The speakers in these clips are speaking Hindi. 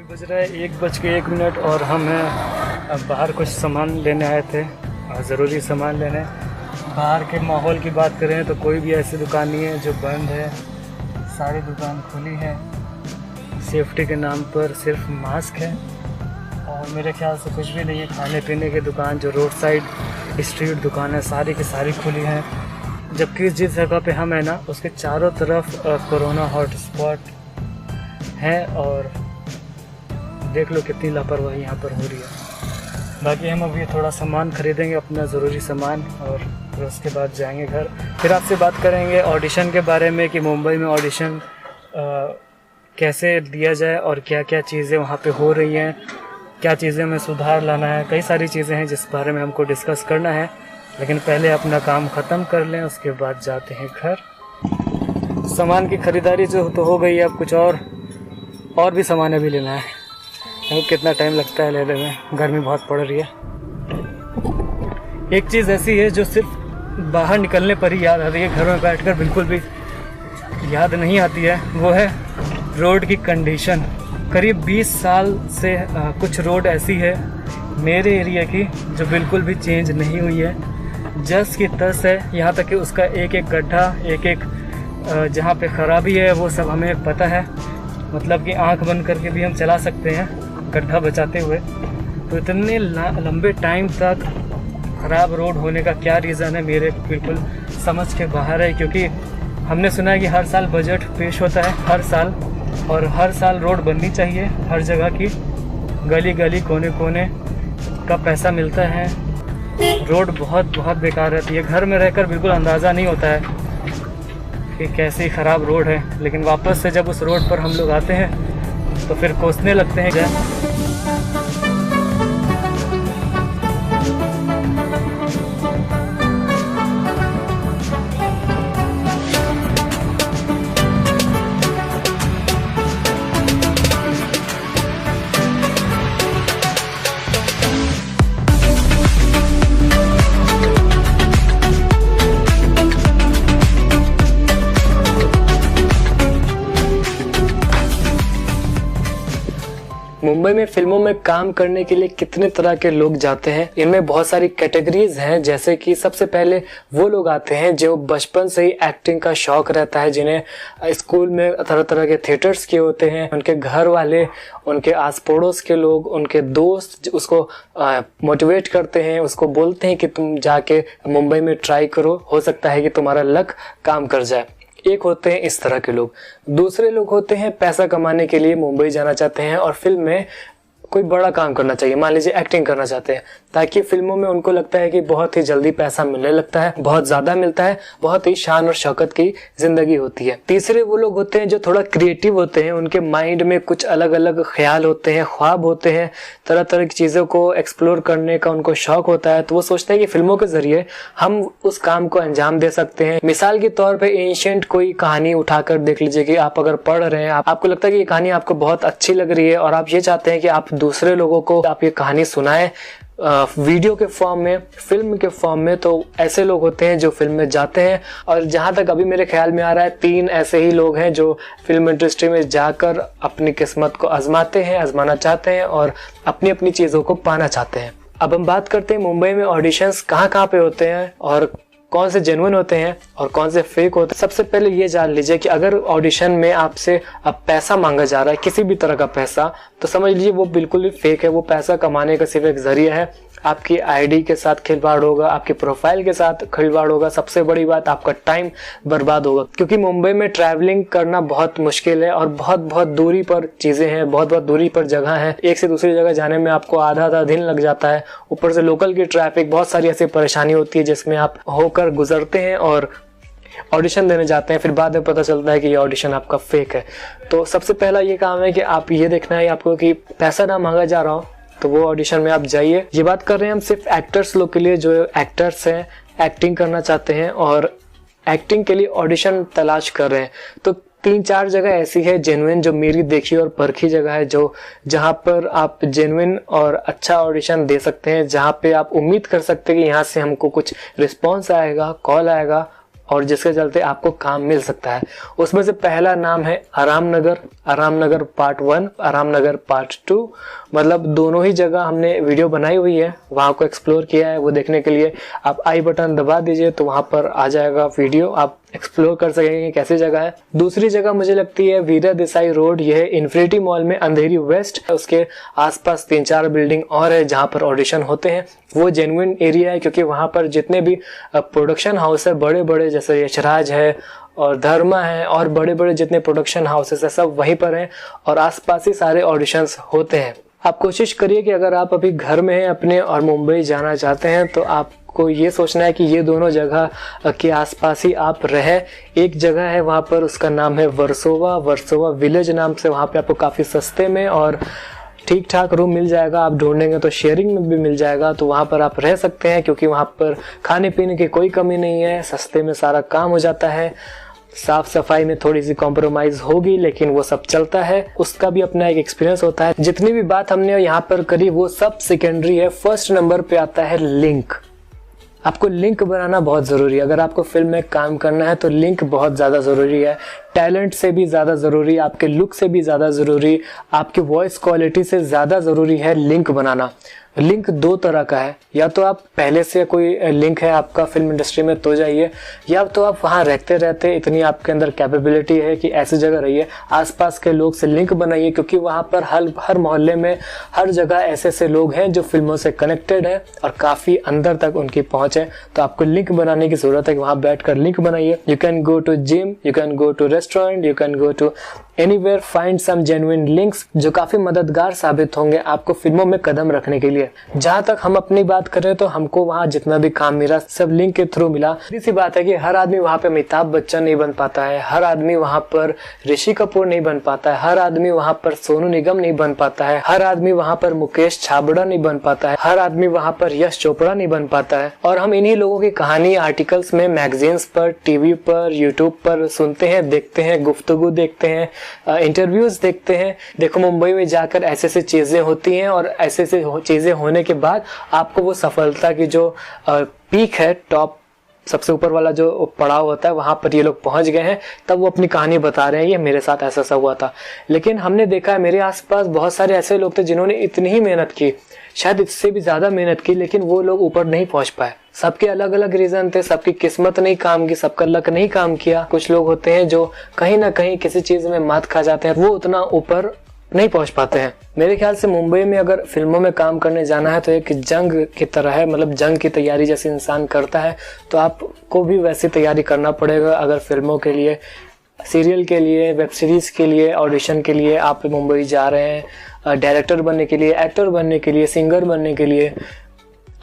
बज रहा है 1:01 और हम हैं अब बाहर कुछ सामान लेने आए थे, ज़रूरी सामान लेने। बाहर के माहौल की बात करें तो कोई भी ऐसी दुकान नहीं है जो बंद है, सारी दुकान खुली है। सेफ्टी के नाम पर सिर्फ मास्क है और मेरे ख्याल से कुछ भी नहीं है। खाने पीने की दुकान जो रोड साइड स्ट्रीट दुकान है सारी की सारी खुली हैं, जबकि जिस जगह पे हम हैं ना उसके चारों तरफ कोरोना हॉटस्पॉट है और देख लो कितनी लापरवाही यहाँ पर हो रही है। बाकी हम अभी थोड़ा सामान खरीदेंगे, अपना ज़रूरी सामान, और फिर उसके बाद जाएंगे घर। फिर आपसे बात करेंगे ऑडिशन के बारे में कि मुंबई में ऑडिशन कैसे दिया जाए और क्या क्या चीज़ें वहाँ पे हो रही हैं, क्या चीज़ें में सुधार लाना है। कई सारी चीज़ें हैं जिस बारे में हमको डिस्कस करना है, लेकिन पहले अपना काम ख़त्म कर लें, उसके बाद जाते हैं घर। सामान की ख़रीदारी जो तो हो गई, अब कुछ और भी सामान अभी लेना है। कितना टाइम लगता है लेने में, गर्मी बहुत पड़ रही है। एक चीज़ ऐसी है जो सिर्फ बाहर निकलने पर ही याद आती है, घर में बैठकर बिल्कुल भी याद नहीं आती है, वो है रोड की कंडीशन। करीब 20 साल से कुछ रोड ऐसी है मेरे एरिया की जो बिल्कुल भी चेंज नहीं हुई है, जस की तस है। यहाँ तक कि उसका एक एक गड्ढा, एक एक जहाँ पे ख़राबी है वो सब हमें पता है, मतलब कि आंख बंद करके भी हम चला सकते हैं गड्ढा बचाते हुए। तो इतने लंबे टाइम तक ख़राब रोड होने का क्या रीज़न है मेरे बिल्कुल समझ के बाहर है, क्योंकि हमने सुना है कि हर साल बजट पेश होता है, हर साल, और हर साल रोड बननी चाहिए, हर जगह की गली गली कोने कोने का पैसा मिलता है। रोड बहुत बेकार रहती है, घर में रहकर बिल्कुल अंदाज़ा नहीं होता है कि कैसी ख़राब रोड है, लेकिन वापस से जब उस रोड पर हम लोग आते हैं तो फिर कोसने लगते हैं। मुंबई में फिल्मों में काम करने के लिए कितने तरह के लोग जाते हैं, इनमें बहुत सारी कैटेगरीज हैं। जैसे कि सबसे पहले वो लोग आते हैं जो बचपन से ही एक्टिंग का शौक रहता है, जिन्हें स्कूल में तरह तरह के थिएटर्स किए होते हैं, उनके घर वाले, उनके आस पड़ोस के लोग, उनके दोस्त उसको मोटिवेट करते हैं, उसको बोलते हैं कि तुम जाके मुंबई में ट्राई करो, हो सकता है कि तुम्हारा लक काम कर जाए। एक होते हैं इस तरह के लोग। दूसरे लोग होते हैं पैसा कमाने के लिए मुंबई जाना चाहते हैं और फिल्म में कोई बड़ा काम करना चाहिए, मान लीजिए एक्टिंग करना चाहते हैं, ताकि फिल्मों में उनको लगता है कि बहुत ही जल्दी पैसा मिलने लगता है, बहुत ज्यादा मिलता है, बहुत ही शान और शौकत की जिंदगी होती है। तीसरे वो लोग होते हैं जो थोड़ा क्रिएटिव होते हैं, उनके माइंड में कुछ अलग अलग ख्याल होते हैं, ख्वाब होते हैं, तरह तरह की चीजों को एक्सप्लोर करने का उनको शौक होता है। तो वो सोचते हैं कि फिल्मों के जरिए हम उस काम को अंजाम दे सकते हैं। मिसाल के तौर पर एंशिएंट कोई कहानी उठाकर देख लीजिए कि आप अगर पढ़ रहे हैं, आपको लगता है कि ये कहानी आपको बहुत अच्छी लग रही है और आप ये चाहते हैं कि आप दूसरे लोगों को आप ये कहानी सुनाएं वीडियो के फॉर्म में, फिल्म के फॉर्म में। तो ऐसे लोग होते हैं जो फिल्म में जाते हैं, और जहां तक अभी मेरे ख्याल में आ रहा है 3 ऐसे ही लोग हैं जो फिल्म इंडस्ट्री में जाकर अपनी किस्मत को आजमाते हैं, आजमाना चाहते हैं और अपनी अपनी चीजों को पाना चाहते हैं। अब हम बात करते हैं मुंबई में ऑडिशंस कहाँ पे होते हैं और कौन से जेन्युइन होते हैं और कौन से फेक होते हैं। सबसे पहले ये जान लीजिए कि अगर ऑडिशन में आपसे अब पैसा मांगा जा रहा है, किसी भी तरह का पैसा, तो समझ लीजिए वो बिल्कुल ही फेक है। वो पैसा कमाने का सिर्फ एक जरिया है। आपकी आईडी के साथ खिलवाड़ होगा, आपके प्रोफाइल के साथ खिलवाड़ होगा, सबसे बड़ी बात आपका टाइम बर्बाद होगा, क्योंकि मुंबई में ट्रैवलिंग करना बहुत मुश्किल है और बहुत दूरी पर चीजें हैं, बहुत दूरी पर जगह है। एक से दूसरी जगह जाने में आपको आधा दिन लग जाता है। ऊपर से लोकल की ट्रैफिक, बहुत सारी ऐसी परेशानी होती है जिसमें आप होकर गुजरते हैं और ऑडिशन देने जाते हैं। फिर बाद में पता चलता है कि ये ऑडिशन आपका फेक है। तो सबसे पहला ये काम है कि आप ये देखना है आपको कि पैसा ना मांगा जा रहा हो, तो वो ऑडिशन में आप जाइए। ये बात कर रहे हैं हम सिर्फ एक्टर्स लोग के लिए, जो एक्टर्स हैं, एक्टिंग करना चाहते हैं और एक्टिंग के लिए ऑडिशन तलाश कर रहे हैं। तो 3-4 जगह ऐसी है जेन्युइन, जो मेरी देखी और परखी जगह है, जो जहां पर आप जेन्युइन और अच्छा ऑडिशन दे सकते हैं, जहां पे आप उम्मीद कर सकते हैं कि यहाँ से हमको कुछ रिस्पॉन्स आएगा, कॉल आएगा और जिसके चलते आपको काम मिल सकता है। उसमें से पहला नाम है आरामनगर, आरामनगर पार्ट 1, आरामनगर पार्ट 2। मतलब दोनों ही जगह हमने वीडियो बनाई हुई है, वहां को एक्सप्लोर किया है। वो देखने के लिए आप आई बटन दबा दीजिए तो वहां पर आ जाएगा वीडियो, आप एक्सप्लोर कर सकेंगे कैसी जगह है। दूसरी जगह मुझे लगती है वीरा देसाई रोड, यह है इन्फिनिटी मॉल में अंधेरी वेस्ट। उसके आसपास 3-4 बिल्डिंग और है जहां पर ऑडिशन होते हैं। वो जेन्युइन एरिया है क्योंकि वहां पर जितने भी प्रोडक्शन हाउस है बड़े बड़े, जैसे यशराज है और धर्मा है और बड़े बड़े जितने प्रोडक्शन हाउसेस है सब वहीं पर हैं और आसपास ही सारे ऑडिशंस होते हैं। आप कोशिश करिए कि अगर आप अभी घर में हैं अपने और मुंबई जाना चाहते हैं तो आपको ये सोचना है कि ये दोनों जगह के आसपास ही आप रहे। एक जगह है वहाँ पर, उसका नाम है वर्सोवा, वर्सोवा विलेज नाम से। वहाँ पे आपको काफ़ी सस्ते में और ठीक ठाक रूम मिल जाएगा। आप ढूंढेंगे तो शेयरिंग में भी मिल जाएगा, तो वहाँ पर आप रह सकते हैं क्योंकि वहाँ पर खाने पीने की कोई कमी नहीं है, सस्ते में सारा काम हो जाता है। साफ सफाई में थोड़ी सी कॉम्प्रोमाइज होगी लेकिन वो सब चलता है, उसका भी अपना एक एक्सपीरियंस होता है। जितनी भी बात हमने यहाँ पर करी वो सब सेकेंडरी है। फर्स्ट नंबर पे आता है लिंक। आपको लिंक बनाना बहुत ज़रूरी है। अगर आपको फिल्म में काम करना है तो लिंक बहुत ज़्यादा ज़रूरी है। टैलेंट से भी ज़्यादा ज़रूरी, आपके लुक से भी ज़्यादा ज़रूरी, आपकी वॉइस क्वालिटी से ज़्यादा ज़रूरी है लिंक बनाना। लिंक 2 तरह का है, या तो आप पहले से कोई लिंक है आपका फिल्म इंडस्ट्री में तो जाइए, या तो आप वहाँ रहते रहते इतनी आपके अंदर कैपेबिलिटी है कि ऐसी जगह रहिए, आसपास के लोग से लिंक बनाइए क्योंकि वहाँ पर हर मोहल्ले में हर जगह ऐसे ऐसे लोग हैं जो फिल्मों से कनेक्टेड है और काफ़ी अंदर तक उनकी पहुँच है। तो आपको लिंक बनाने की ज़रूरत है कि वहाँ बैठ कर लिंक बनाइए। You can go to gym, you can go to restaurant, you can go to anywhere, find some genuine links जो काफी मददगार साबित होंगे आपको फिल्मों में कदम रखने के लिए। जहां तक हम अपनी बात करें तो हमको वहां जितना भी काम मिला सब लिंक के थ्रू मिला। सीधी सी बात है कि हर आदमी वहां पे अमिताभ बच्चन नहीं बन पाता है, हर आदमी वहां पर ऋषि कपूर नहीं बन पाता है, हर आदमी वहां पर सोनू निगम नहीं बन पाता है, हर आदमी वहां पर मुकेश छाबड़ा नहीं बन पाता है, हर आदमी वहां पर यश चोपड़ा नहीं बन पाता है। और हम इन्हीं लोगों की कहानी आर्टिकल्स में, मैगजीन्स पर, टीवी पर, यूट्यूब पर सुनते हैं, देखते हैं, गुफ्तगू देखते हैं, इंटरव्यूज देखते हैं। देखो मुंबई में जाकर ऐसे ऐसी चीजें होती हैं और ऐसे ऐसे चीजें होने के बाद आपको वो सफलता की जो पीक है, टॉप सबसे ऊपर वाला जो पड़ाव होता है वहां पर ये लोग पहुंच गए हैं, तब वो अपनी कहानी बता रहे हैं, ये मेरे साथ ऐसा ऐसा हुआ था। लेकिन हमने देखा है मेरे आसपास बहुत सारे ऐसे लोग थे जिन्होंने इतनी ही मेहनत की, शायद इससे भी ज्यादा मेहनत की, लेकिन वो लोग ऊपर नहीं पहुंच पाए। सबके अलग अलग रीजन थे, सबकी किस्मत नहीं काम की, सबका लक नहीं काम किया। कुछ लोग होते हैं जो कहीं ना कहीं किसी चीज में मात खा जाते हैं, वो उतना ऊपर नहीं पहुंच पाते हैं। मेरे ख्याल से मुंबई में अगर फिल्मों में काम करने जाना है तो एक जंग की तरह है, मतलब जंग की तैयारी जैसे इंसान करता है तो आपको भी वैसी तैयारी करना पड़ेगा। अगर फिल्मों के लिए, सीरियल के लिए, वेब सीरीज के लिए, ऑडिशन के लिए आप मुंबई जा रहे हैं, डायरेक्टर बनने के लिए, एक्टर बनने के लिए, सिंगर बनने के लिए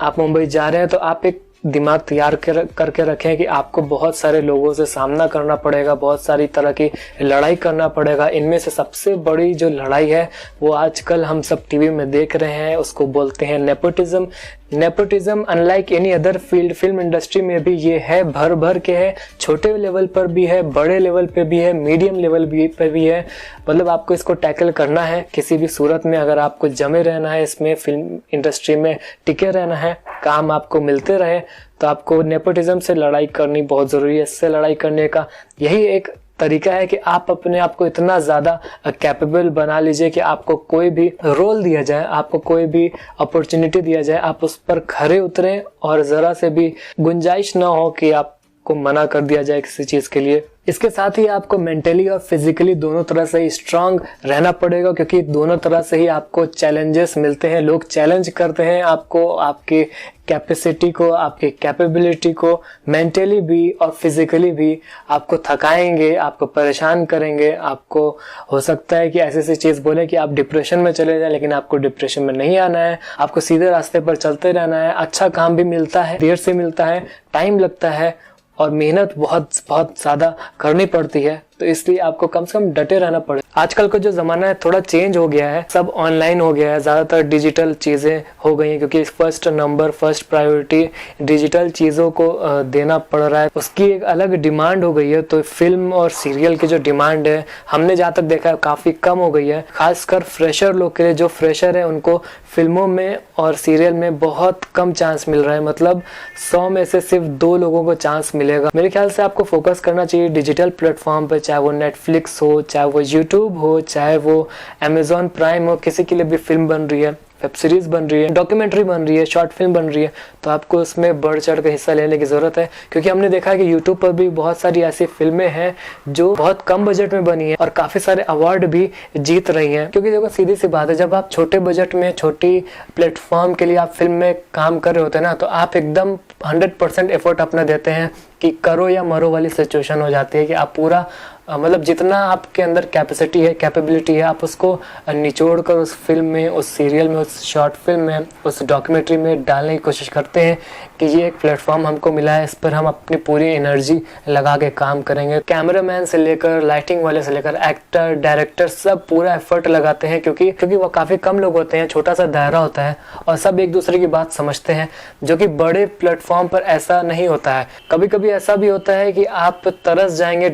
आप मुंबई जा रहे हैं, तो आप एक दिमाग तैयार करके रखें कि आपको बहुत सारे लोगों से सामना करना पड़ेगा, बहुत सारी तरह की लड़ाई करना पड़ेगा। इनमें से सबसे बड़ी जो लड़ाई है वो आजकल हम सब टीवी में देख रहे हैं, उसको बोलते हैं nepotism. Nepotism unlike any other field, film industry में भी ये है, भर भर के है, छोटे लेवल पर भी है, बड़े लेवल पे भी है, मीडियम लेवल पे भी है। मतलब आपको इसको टैकल करना है किसी भी सूरत में। अगर आपको जमे रहना है, इसमें फिल्म इंडस्ट्री में टिके रहना है, काम आपको मिलते रहे, तो आपको नेपोटिज्म से लड़ाई करनी बहुत जरूरी है। इससे लड़ाई करने का यही एक तरीका है कि आप अपने आप को इतना ज्यादा कैपेबल बना लीजिए कि आपको कोई भी रोल दिया जाए, आपको कोई भी अपॉर्चुनिटी दिया जाए, आप उस पर खरे उतरें और जरा से भी गुंजाइश ना हो कि आपको मना कर दिया जाए किसी चीज के लिए। इसके साथ ही आपको मेंटली और फिजिकली दोनों तरह से ही स्ट्रांग रहना पड़ेगा क्योंकि दोनों तरह से ही आपको चैलेंजेस मिलते हैं। लोग चैलेंज करते हैं आपको, आपकी कैपेसिटी को, आपकी कैपेबिलिटी को, मेंटली भी और फिजिकली भी आपको थकाएंगे, आपको परेशान करेंगे। आपको हो सकता है कि ऐसी ऐसी चीज बोले कि आप डिप्रेशन में चले जाएं, लेकिन आपको डिप्रेशन में नहीं आना है, आपको सीधे रास्ते पर चलते रहना है। अच्छा काम भी मिलता है, देर से मिलता है, टाइम लगता है और मेहनत बहुत बहुत ज्यादा करनी पड़ती है। तो इसलिए आपको कम से कम डटे रहना पड़े। आजकल का जो ज़माना है थोड़ा चेंज हो गया है, सब ऑनलाइन हो गया है, ज़्यादातर डिजिटल चीज़ें हो गई हैं, क्योंकि फर्स्ट प्रायोरिटी डिजिटल चीज़ों को देना पड़ रहा है, उसकी एक अलग डिमांड हो गई है। तो फिल्म और सीरियल की जो डिमांड है हमने जहाँ तक देखा है काफ़ी कम हो गई है, खासकर फ्रेशर लोग के लिए। जो फ्रेशर है उनको फिल्मों में और सीरियल में बहुत कम चांस मिल रहा है, मतलब 100 में से सिर्फ 2 लोगों को चांस मिलेगा। मेरे ख्याल से आपको फोकस करना चाहिए डिजिटल प्लेटफॉर्म पर, चाहे वो नेटफ्लिक्स हो, चाहे वो यूट्यूब हो, चाहे वो अमेजॉन प्राइम हो। किसी के लिए भी फिल्म बन रही है, वेब सीरीज बन रही है, डॉक्यूमेंट्री बन रही है, शॉर्ट फिल्म बन रही है, तो आपको उसमें बढ़ चढ़ कर हिस्सा लेने की ज़रूरत है। क्योंकि हमने देखा है कि यूट्यूब पर भी बहुत सारी ऐसी फिल्में हैं जो बहुत कम बजट में बनी है और काफ़ी सारे अवार्ड भी जीत रही हैं। क्योंकि देखो सीधी सी बात है, जब आप छोटे बजट में छोटी प्लेटफॉर्म के लिए आप फिल्म में काम कर रहे होते हैं ना, तो आप एकदम 100% एफर्ट अपना देते हैं कि करो या मरो वाली सिचुएशन हो जाती है कि आप पूरा मतलब जितना आपके अंदर कैपेसिटी है, कैपेबिलिटी है, आप उसको निचोड़ कर उस फिल्म में, उस सीरियल में, उस शॉर्ट फिल्म में, उस डॉक्यूमेंट्री में डालने की कोशिश करते हैं कि ये एक प्लेटफॉर्म हमको मिला है, इस पर हम अपनी पूरी एनर्जी लगा के काम करेंगे। कैमरामैन से लेकर लाइटिंग वाले से लेकर एक्टर, डायरेक्टर सब पूरा एफर्ट लगाते हैं, क्योंकि वो काफ़ी कम लोग होते हैं, छोटा सा दायरा होता है और सब एक दूसरे की बात समझते हैं, जो कि बड़े प्लेटफॉर्म पर ऐसा नहीं होता है। कभी कभी ऐसा भी होता है कि आप तरस जाएंगे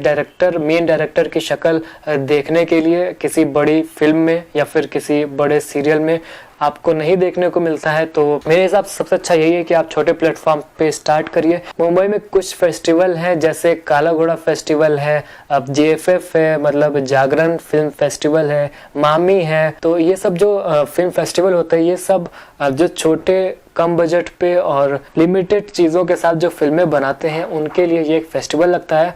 डायरेक्टर की शक्ल देखने के लिए किसी बड़ी फिल्म में या फिर किसी बड़े सीरियल में आपको नहीं देखने को मिलता है। तो मेरे हिसाब से सबसे अच्छा यही है कि आप छोटे प्लेटफॉर्म पे स्टार्ट करिए। मुंबई में कुछ फेस्टिवल हैं, जैसे काला घोड़ा फेस्टिवल है, अब JFF है, मतलब जागरण फिल्म फेस्टिवल है, मामी है। तो ये सब जो फिल्म फेस्टिवल होते हैं, ये सब जो छोटे कम बजट पे और लिमिटेड चीज़ों के साथ जो फिल्में बनाते हैं उनके लिए ये एक फेस्टिवल लगता है।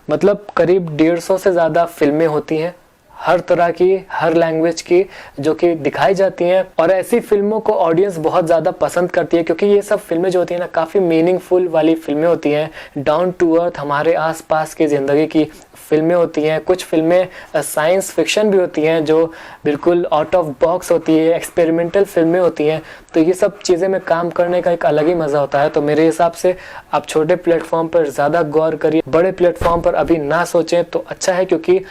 मतलब करीब 150 से ज़्यादा फिल्में होती हैं, हर तरह की, हर लैंग्वेज की, जो कि दिखाई जाती हैं। और ऐसी फिल्मों को ऑडियंस बहुत ज़्यादा पसंद करती है, क्योंकि ये सब फिल्में जो होती हैं ना, काफ़ी मीनिंगफुल वाली फिल्में होती हैं, डाउन टू अर्थ हमारे आसपास की ज़िंदगी की फिल्में होती हैं। कुछ फिल्में साइंस फिक्शन भी होती हैं जो बिल्कुल आउट ऑफ बॉक्स होती है, एक्सपेरिमेंटल फिल्में होती हैं। तो ये सब चीज़ें में काम करने का एक अलग ही मज़ा होता है। तो मेरे हिसाब से आप छोटे प्लेटफॉर्म पर ज़्यादा गौर करिए, बड़े प्लेटफॉर्म पर अभी ना सोचें तो अच्छा है, क्योंकि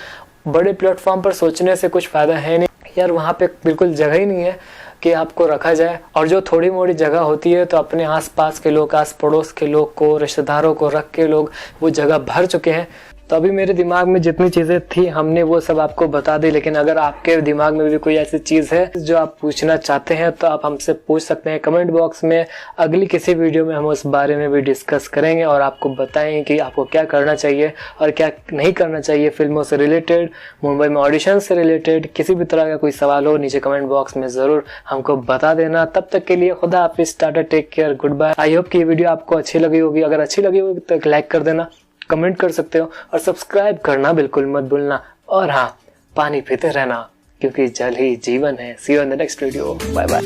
बड़े प्लेटफॉर्म पर सोचने से कुछ फ़ायदा है नहीं यार, वहाँ पे बिल्कुल जगह ही नहीं है कि आपको रखा जाए। और जो थोड़ी मोड़ी जगह होती है तो अपने आसपास के लोग, आस पड़ोस के लोग को, रिश्तेदारों को रख के लोग वो जगह भर चुके हैं। तो अभी मेरे दिमाग में जितनी चीज़ें थी हमने वो सब आपको बता दी, लेकिन अगर आपके दिमाग में भी कोई ऐसी चीज़ है जो आप पूछना चाहते हैं तो आप हमसे पूछ सकते हैं कमेंट बॉक्स में। अगली किसी वीडियो में हम उस बारे में भी डिस्कस करेंगे और आपको बताएंगे कि आपको क्या करना चाहिए और क्या नहीं करना चाहिए। फिल्मों से रिलेटेड, मुंबई में ऑडिशन से रिलेटेड किसी भी तरह का कोई सवाल हो नीचे कमेंट बॉक्स में ज़रूर हमको बता देना। तब तक के लिए खुदा हाफिज़, tata, take care, good bye. I hope कि ये वीडियो आपको अच्छी लगी होगी। अगर अच्छी लगी होगी तो एक लाइक कर देना, कमेंट कर सकते हो और सब्सक्राइब करना बिल्कुल मत भूलना। और हाँ, पानी पीते रहना क्योंकि जल ही जीवन है। See you in the next video, bye bye.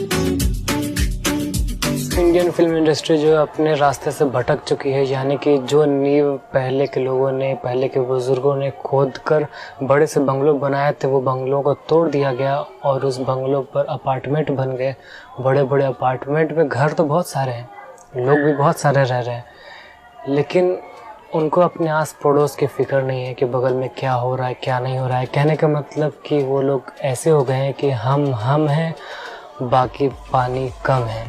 Indian film industry जो अपने रास्ते से भटक चुकी है, यानी कि जो नींव पहले के लोगों ने, पहले के बुजुर्गों ने खोद कर बड़े से बंगलों बनाए थे, वो बंगलों को तोड़ दिया गया और उस बंगलों पर अपार्टमेंट बन गए। बड़े बड़े अपार्टमेंट में घर तो बहुत सारे हैं, लोग भी बहुत सारे रह रहे हैं, लेकिन उनको अपने आस पड़ोस की फिक्र नहीं है कि बगल में क्या हो रहा है, क्या नहीं हो रहा है। कहने का मतलब कि वो लोग ऐसे हो गए हैं कि हम हैं, बाकी पानी कम है।